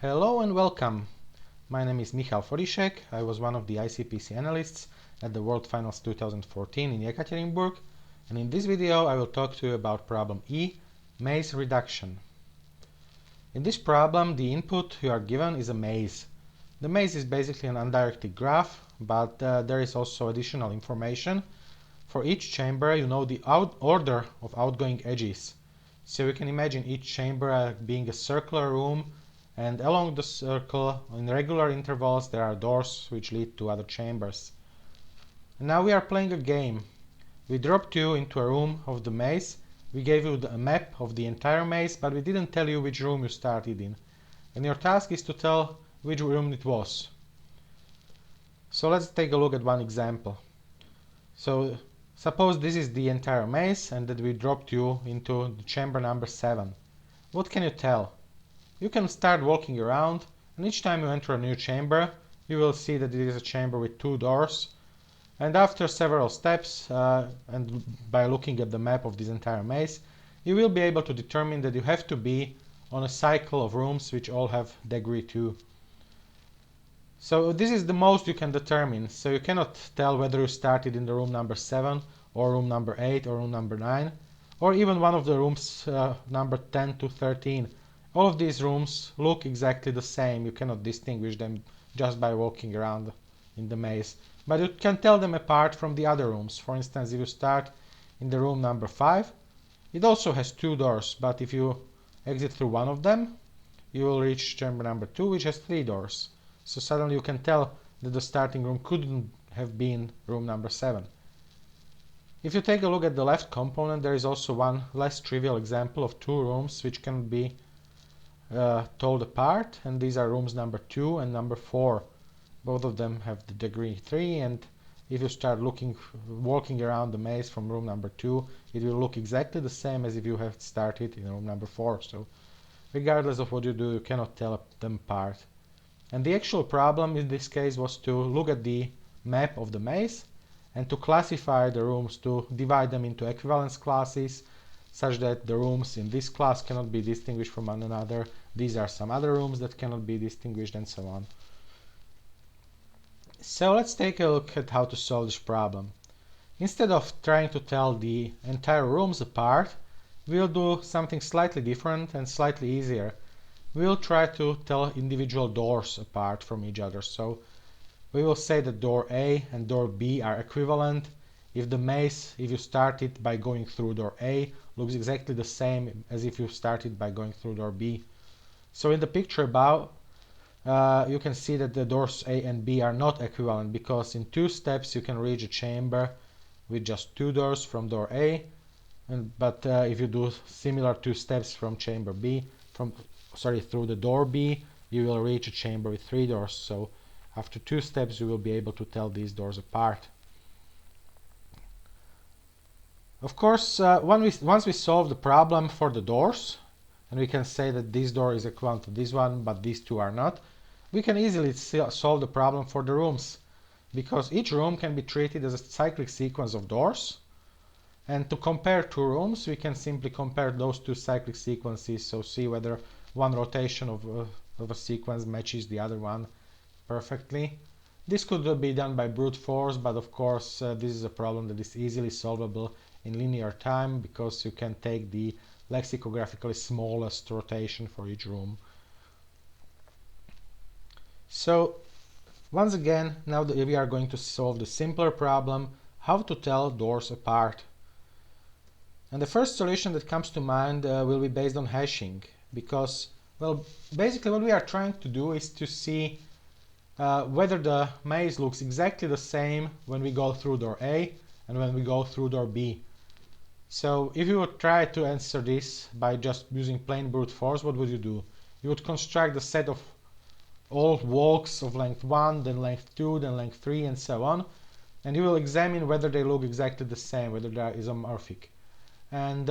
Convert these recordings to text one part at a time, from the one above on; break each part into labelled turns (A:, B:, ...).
A: Hello and welcome. My name is Michal Forišek. I was one of the ICPC analysts at the World Finals 2014 in Ekaterinburg, and in this video I will talk to you about problem E, maze reduction. In this problem, the input you are given is a maze. The maze is basically an undirected graph, but there is also additional information. For each chamber, you know the order of outgoing edges. So you can imagine each chamber being a circular room, and along the circle, in regular intervals, there are doors which lead to other chambers. And now we are playing a game. We dropped you into a room of the maze. We gave you a map of the entire maze, but we didn't tell you which room you started in. And your task is to tell which room it was. So let's take a look at one example. So suppose this is the entire maze and that we dropped you into the chamber number 7. What can you tell? You can start walking around, and each time you enter a new chamber, you will see that it is a chamber with 2 doors. And after several steps, and by looking at the map of this entire maze, you will be able to determine that you have to be on a cycle of rooms which all have degree 2. So this is the most you can determine. So you cannot tell whether you started in the room number 7, or room number 8, or room number 9, or even one of the rooms number 10 to 13. All of these rooms look exactly the same. You cannot distinguish them just by walking around in the maze. But you can tell them apart from the other rooms. For instance, if you start in the room number 5, it also has 2 doors, but if you exit through one of them, you will reach chamber number 2, which has 3 doors. So suddenly you can tell that the starting room couldn't have been room number 7. If you take a look at the left component, there is also one less trivial example of 2 rooms which can be told apart, and these are rooms number 2 and number 4. Both of them have the degree 3, and if you start walking around the maze from room number 2, it will look exactly the same as if you had started in room number 4. So regardless of what you do, you cannot tell them apart. And the actual problem in this case was to look at the map of the maze and to classify the rooms, to divide them into equivalence classes, such that the rooms in this class cannot be distinguished from one another. These are some other rooms that cannot be distinguished, and so on. So let's take a look at how to solve this problem. Instead of trying to tell the entire rooms apart, we'll do something slightly different and slightly easier. We'll try to tell individual doors apart from each other. So we will say that door A and door B are equivalent if the maze, if you started by going through door A, looks exactly the same as if you started by going through door B. So in the picture above, you can see that the doors A and B are not equivalent, because in 2 steps you can reach a chamber with just 2 doors from door A, but if you do similar 2 steps from chamber B, through the door B, you will reach a chamber with 3 doors. So after 2 steps you will be able to tell these doors apart. Of course, once we solve the problem for the doors, and we can say that this door is equivalent to this one, but these 2 are not, we can easily solve the problem for the rooms, because each room can be treated as a cyclic sequence of doors. And to compare 2 rooms, we can simply compare those 2 cyclic sequences, so see whether one rotation of a sequence matches the other one perfectly. This could be done by brute force, but of course this is a problem that is easily solvable in linear time, because you can take the lexicographically smallest rotation for each room. So once again, now that we are going to solve the simpler problem, how to tell doors apart. And the first solution that comes to mind will be based on hashing, because, well, basically what we are trying to do is to see whether the maze looks exactly the same when we go through door A and when we go through door B. So if you would try to answer this by just using plain brute force, what would you do? You would construct a set of all walks of length 1, then length 2, then length 3, and so on, and you will examine whether they look exactly the same, whether they are isomorphic. And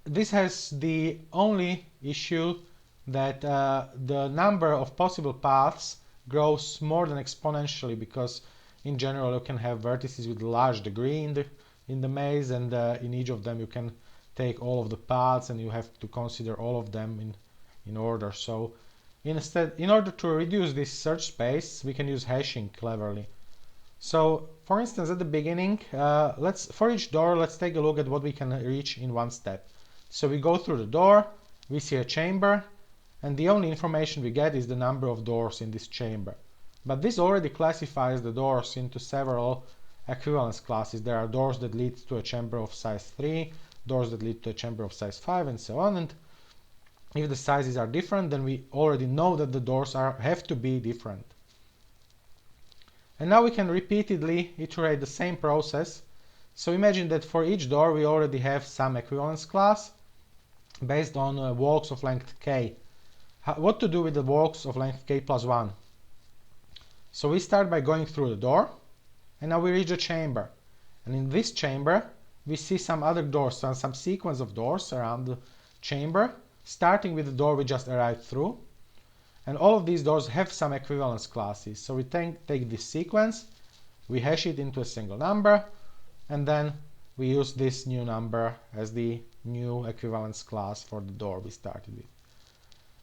A: this has the only issue that the number of possible paths grows more than exponentially, because in general you can have vertices with a large degree in the maze, and in each of them you can take all of the paths, and you have to consider all of them in order. So instead, in order to reduce this search space, we can use hashing cleverly. So for instance, at the beginning, for each door, let's take a look at what we can reach in one step. So we go through the door, we see a chamber, and the only information we get is the number of doors in this chamber. But this already classifies the doors into several equivalence classes. There are doors that lead to a chamber of size 3, doors that lead to a chamber of size 5, and so on. And if the sizes are different, then we already know that the doors have to be different. And now we can repeatedly iterate the same process. So imagine that for each door we already have some equivalence class based on walks of length k. What to do with the walks of length k plus 1? So we start by going through the door, and now we reach a chamber. And in this chamber we see some other doors, some sequence of doors around the chamber, starting with the door we just arrived through. And all of these doors have some equivalence classes. So we take this sequence, we hash it into a single number, and then we use this new number as the new equivalence class for the door we started with.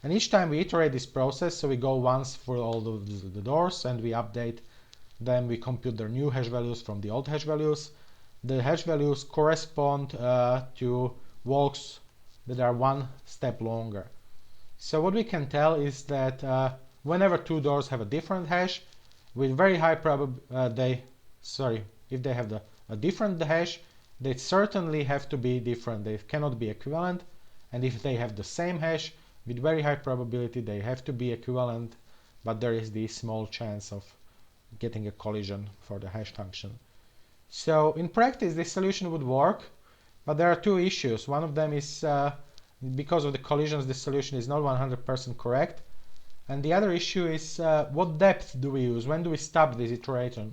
A: And each time we iterate this process, so we go once for all the doors and we update them, we compute their new hash values from the old hash values. The hash values correspond to walks that are one step longer. So what we can tell is that whenever two doors have a different hash, with very high probability, if they have a different hash, they certainly have to be different. They cannot be equivalent. And if they have the same hash, with very high probability, they have to be equivalent, but there is the small chance of getting a collision for the hash function. So in practice, this solution would work, but there are two issues. One of them is because of the collisions, this solution is not 100% correct. And the other issue is what depth do we use? When do we stop this iteration?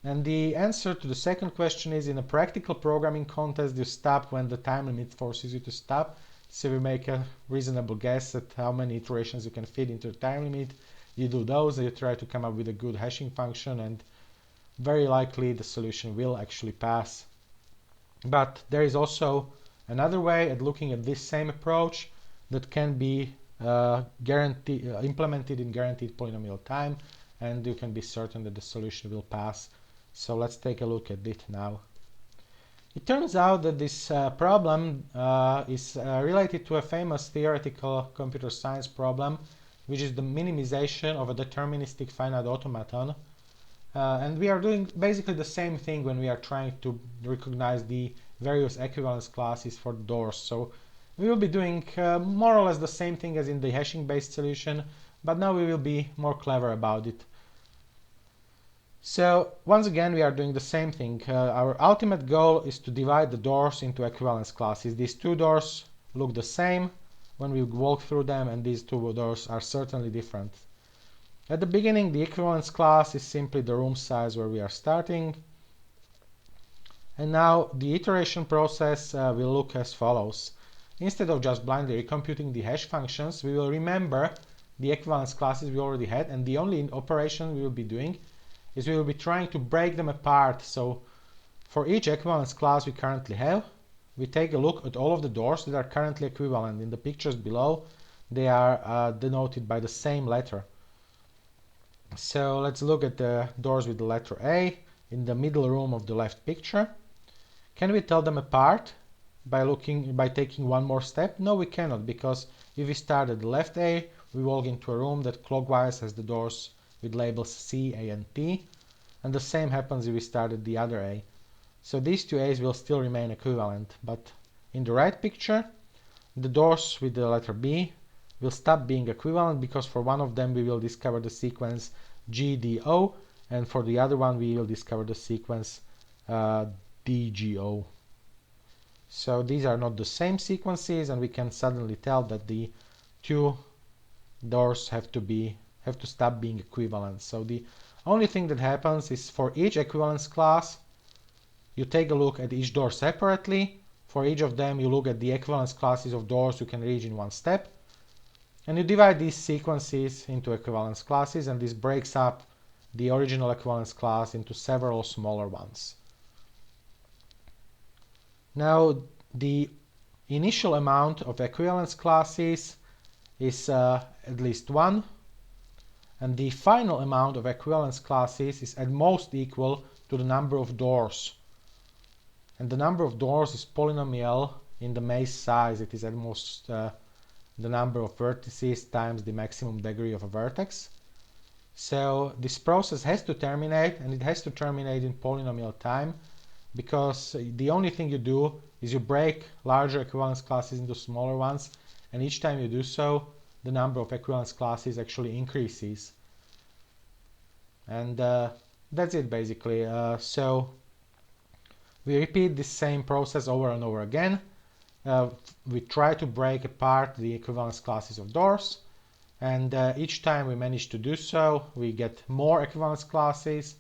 A: And the answer to the second question is, in a practical programming contest, you stop when the time limit forces you to stop. So you make a reasonable guess at how many iterations you can fit into the time limit. You do those, and you try to come up with a good hashing function, and very likely the solution will actually pass. But there is also another way at looking at this same approach that can be implemented in guaranteed polynomial time, and you can be certain that the solution will pass. So let's take a look at it now. It turns out that this problem is related to a famous theoretical computer science problem, which is the minimization of a deterministic finite automaton. And we are doing basically the same thing when we are trying to recognize the various equivalence classes for doors. So we will be doing more or less the same thing as in the hashing-based solution, but now we will be more clever about it. So once again, we are doing the same thing. Our ultimate goal is to divide the doors into equivalence classes. These two doors look the same when we walk through them, and these two doors are certainly different. At the beginning, the equivalence class is simply the room size where we are starting. And now the iteration process will look as follows. Instead of just blindly recomputing the hash functions, we will remember the equivalence classes we already had, and the only operation we will be doing is we will be trying to break them apart. So for each equivalence class we currently have, we take a look at all of the doors that are currently equivalent. In the pictures below, they are denoted by the same letter. So let's look at the doors with the letter A in the middle room of the left picture. Can we tell them apart by taking one more step? No, we cannot, because if we start at the left A, we walk into a room that clockwise has the doors with labels C, A, and T, and the same happens if we start at the other A. So these two A's will still remain equivalent, but in the right picture, the doors with the letter B will stop being equivalent, because for one of them we will discover the sequence GDO, and for the other one we will discover the sequence DGO. So these are not the same sequences, and we can suddenly tell that the two doors have to stop being equivalent. So the only thing that happens is, for each equivalence class, you take a look at each door separately. For each of them, you look at the equivalence classes of doors you can reach in one step, and you divide these sequences into equivalence classes, and this breaks up the original equivalence class into several smaller ones. Now, the initial amount of equivalence classes is at least 1, and the final amount of equivalence classes is at most equal to the number of doors. And the number of doors is polynomial in the maze size. It is at most the number of vertices times the maximum degree of a vertex. So this process has to terminate, and it has to terminate in polynomial time, because the only thing you do is you break larger equivalence classes into smaller ones, and each time you do so, the number of equivalence classes actually increases. And that's it basically. So we repeat this same process over and over again. We try to break apart the equivalence classes of doors, and each time we manage to do so, we get more equivalence classes,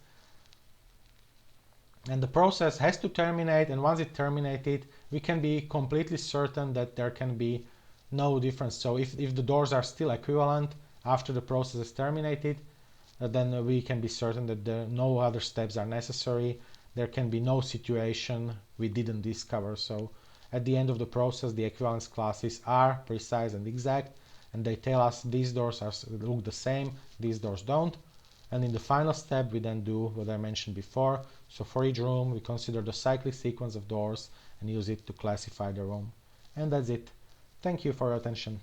A: and the process has to terminate, and once it terminated, we can be completely certain that there can be no difference. So if the doors are still equivalent after the process is terminated, then we can be certain that no other steps are necessary. There can be no situation we didn't discover. So at the end of the process, the equivalence classes are precise and exact, and they tell us these doors look the same, these doors don't. And in the final step, we then do what I mentioned before. So for each room, we consider the cyclic sequence of doors and use it to classify the room. And that's it. Thank you for your attention.